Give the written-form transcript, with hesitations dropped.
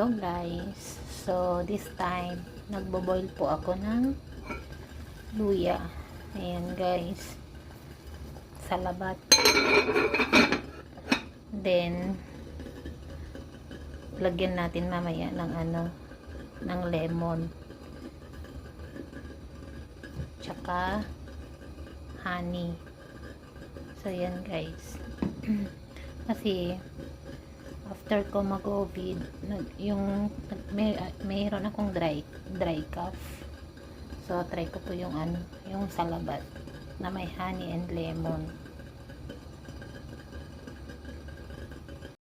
Hello guys, so this time nagbo-boil po ako ng luya. Ayan guys, sa labat. Then lagyan natin mamaya ng ng lemon tsaka honey. So yan guys. Kasi after ko mag-COVID, mayroon akong dry cough. So try ko po yung yung salabat na may honey and lemon.